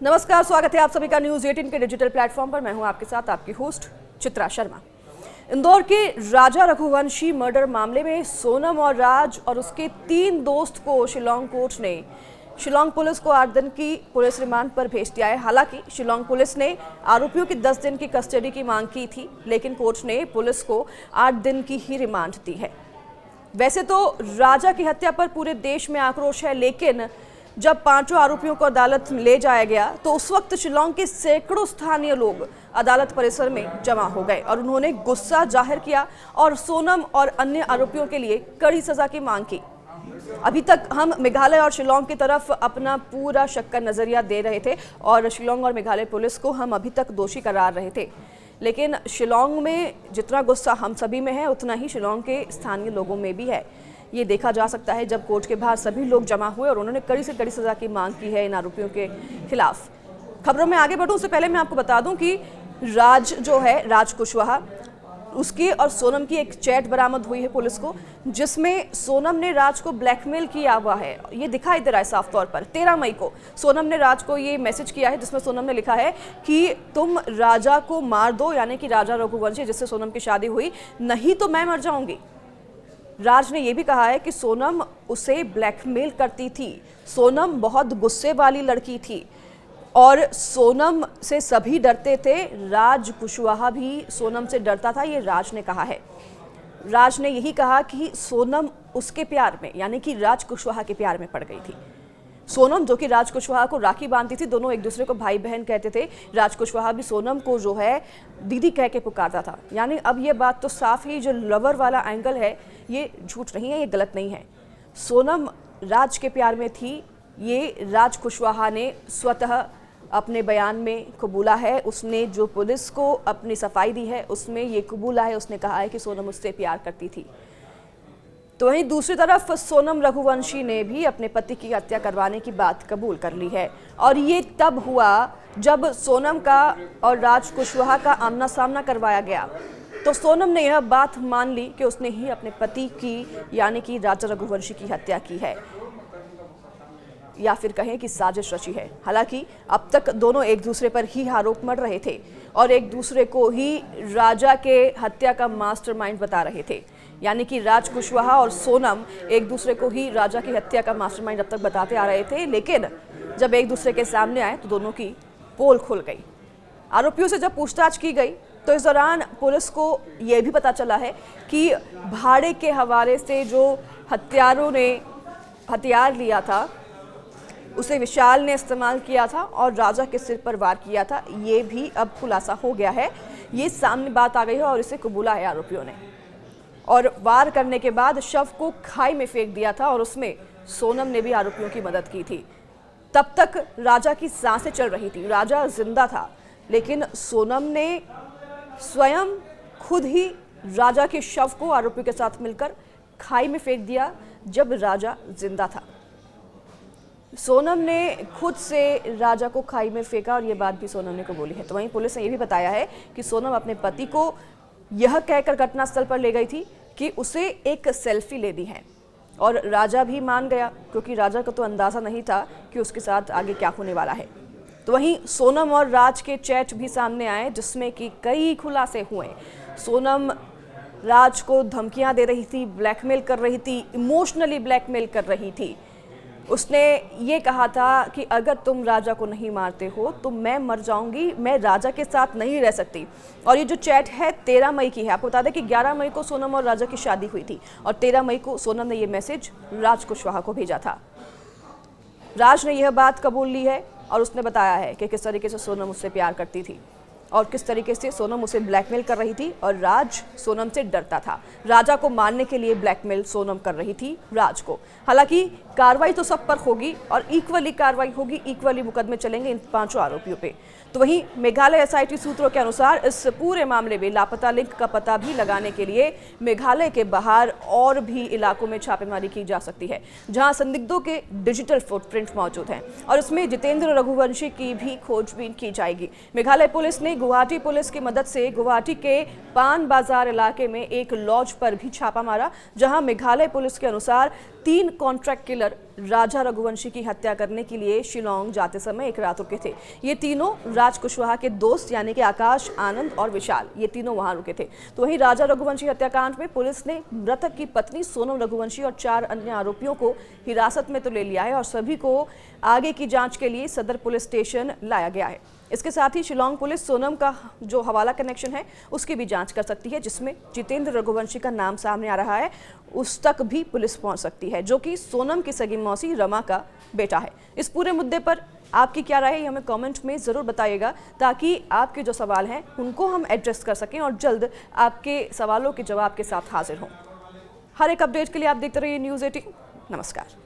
नमस्कार, स्वागत है आप सभी का न्यूज 18 के डिजिटल प्लेटफॉर्म पर। मैं हूं आपके साथ आपकी होस्ट चित्रा शर्मा। इंदौर के राजा रघुवंशी मर्डर मामले में सोनम और राज और उसके 3 दोस्त को शिलांग कोर्ट ने शिलांग पुलिस को 8 दिन की पुलिस रिमांड पर भेज दिया है। हालांकि शिलांग पुलिस ने आरोपियों की 10 दिन की कस्टडी की मांग की थी, लेकिन कोर्ट ने पुलिस को 8 दिन की ही रिमांड दी है। वैसे तो राजा की हत्या पर पूरे देश में आक्रोश है, लेकिन जब 5 आरोपियों को अदालत ले जाया गया तो उस वक्त शिलांग के सैकड़ों स्थानीय लोग अदालत परिसर में जमा हो गए और उन्होंने गुस्सा जाहिर किया और सोनम और अन्य आरोपियों के लिए कड़ी सजा की मांग की। अभी तक हम मेघालय और शिलांग की तरफ अपना पूरा शक का नजरिया दे रहे थे और शिलांग और मेघालय पुलिस को हम अभी तक दोषी करार रहे थे, लेकिन शिलांग में जितना गुस्सा हम सभी में है उतना ही शिलांग के स्थानीय लोगों में भी है। ये देखा जा सकता है जब कोर्ट के बाहर सभी लोग जमा हुए और उन्होंने कड़ी से कड़ी सजा की मांग की है इन आरोपियों के खिलाफ। खबरों में आगे बढ़ूं उससे पहले मैं आपको बता दूं कि राज जो है, राज कुशवाहा, उसकी और सोनम की एक चैट बरामद हुई है पुलिस को, जिसमें सोनम ने राज को ब्लैकमेल किया हुआ है। ये दिखाई दे रहा है साफ तौर पर। 13 मई को सोनम ने राज को ये मैसेज किया है जिसमें सोनम ने लिखा है कि तुम राजा को मार दो, यानी कि राजा रघुवंशी जिससे सोनम की शादी हुई, नहीं तो मैं मर जाऊंगी। राज ने यह भी कहा है कि सोनम उसे ब्लैकमेल करती थी, सोनम बहुत गुस्से वाली लड़की थी और सोनम से सभी डरते थे। राज कुशवाहा भी सोनम से डरता था, ये राज ने कहा है। राज ने यही कहा कि सोनम उसके प्यार में, यानी कि राज कुशवाहा के प्यार में पड़ गई थी। सोनम जो कि राज कुशवाहा को राखी बांधती थी, दोनों एक दूसरे को भाई बहन कहते थे। राज कुशवाहा भी सोनम को जो है दीदी कह के पुकारता था। यानी अब ये बात तो साफ ही जो लवर वाला एंगल है ये झूठ नहीं है, ये गलत नहीं है। सोनम राज के प्यार में थी, ये राज कुशवाहा ने स्वतः अपने बयान में कबूला है। उसने जो पुलिस को अपनी सफाई दी है उसमें ये कबूला है, उसने कहा है कि सोनम उससे प्यार करती थी। तो वहीं दूसरी तरफ सोनम रघुवंशी ने भी अपने पति की हत्या करवाने की बात कबूल कर ली है और ये तब हुआ जब सोनम का और राज कुशवाहा का आमना सामना करवाया गया। तो सोनम ने यह बात मान ली कि उसने ही अपने पति की, यानी कि राजा रघुवंशी की हत्या की है, या फिर कहें कि साजिश रची है। हालांकि अब तक दोनों एक दूसरे पर ही आरोप मढ़ रहे थे और एक दूसरे को ही राजा के हत्या का मास्टरमाइंड बता रहे थे, यानी कि राज कुशवाहा और सोनम एक दूसरे को ही राजा की हत्या का मास्टरमाइंड अब तक बताते आ रहे थे। लेकिन जब एक दूसरे के सामने आए तो दोनों की पोल खुल गई। आरोपियों से जब पूछताछ की गई तो इस दौरान पुलिस को यह भी पता चला है कि भाड़े के हवाले से जो हत्यारों ने हथियार लिया था उसे विशाल ने इस्तेमाल किया था और राजा के सिर पर वार किया था। ये भी अब खुलासा हो गया है, ये सामने बात आ गई है और इसे कबूला है आरोपियों ने। और वार करने के बाद शव को खाई में फेंक दिया था और उसमें सोनम ने भी आरोपियों की मदद की थी। तब तक राजा की सांसें चल रही थी, राजा जिंदा था, लेकिन सोनम ने स्वयं खुद ही राजा के शव को आरोपियों के साथ मिलकर खाई में फेंक दिया जब राजा जिंदा था। सोनम ने खुद से राजा को खाई में फेंका और ये बात भी सोनम ने कबूली है। तो वहीं पुलिस ने यह भी बताया है कि सोनम अपने पति को यह कहकर घटनास्थल पर ले गई थी कि उसे एक सेल्फी लेनी है और राजा भी मान गया, क्योंकि राजा को तो अंदाजा नहीं था कि उसके साथ आगे क्या होने वाला है। तो वहीं सोनम और राज के चैट भी सामने आए जिसमें कि कई खुलासे हुए। सोनम राज को धमकियां दे रही थी, ब्लैकमेल कर रही थी, इमोशनली ब्लैकमेल कर रही थी। उसने ये कहा था कि अगर तुम राजा को नहीं मारते हो तो मैं मर जाऊंगी, मैं राजा के साथ नहीं रह सकती। और ये जो चैट है 13 मई की है। आपको बता दें कि 11 मई को सोनम और राजा की शादी हुई थी और 13 मई को सोनम ने ये मैसेज राज कुशवाहा को भेजा था। राज ने यह बात कबूल ली है और उसने बताया है कि किस तरीके से सोनम उससे प्यार करती थी और किस तरीके से सोनम उसे ब्लैकमेल कर रही थी और राज सोनम से डरता था। राजा को मारने के लिए ब्लैकमेल सोनम कर रही थी राज को। हालांकि कार्रवाई तो सब पर होगी और इक्वली कार्रवाई होगी, इक्वली मुकदमे चलेंगे इन 5 आरोपियों पे। तो वहीं मेघालय एसआईटी सूत्रों के अनुसार इस पूरे मामले में लापता लिंक का पता भी लगाने के लिए मेघालय के बाहर और भी इलाकों में छापेमारी की जा सकती है, जहां संदिग्धों के डिजिटल फुटप्रिंट मौजूद हैं और इसमें जितेंद्र रघुवंशी की भी खोजबीन की जाएगी। मेघालय पुलिस ने गुवाहाटी पुलिस की मदद से गुवाहाटी के पान बाजार इलाके में एक लॉज पर भी छापा मारा, जहां मेघालय पुलिस के अनुसार 3 कॉन्ट्रैक्ट किलर राजा रघुवंशी की हत्या करने के लिए शिलोंग जाते समय एक रात रुके थे। ये तीनों राज कुशवाहा के दोस्त यानी कि आकाश, आनंद और विशाल, ये तीनों वहां रुके थे। तो वहीं राजा रघुवंशी हत्याकांड में पुलिस ने मृतक की पत्नी सोनम रघुवंशी और 4 अन्य आरोपियों को हिरासत में तो ले लिया है और सभी को आगे की जांच के लिए सदर पुलिस स्टेशन लाया गया है। इसके साथ ही शिलोंग पुलिस सोनम का जो हवाला कनेक्शन है उसकी भी जांच कर सकती है, जिसमें जितेंद्र रघुवंशी का नाम सामने आ रहा है। उस तक भी पुलिस पहुंच सकती है, जो कि सोनम की सगी मौसी रमा का बेटा है। इस पूरे मुद्दे पर आपकी क्या राय है, हमें कमेंट में ज़रूर बताइएगा, ताकि आपके जो सवाल हैं उनको हम एड्रेस कर सकें और जल्द आपके सवालों के जवाब के साथ हाजिर हों। हर एक अपडेट के लिए आप देखते रहिए न्यूज़ 18। नमस्कार।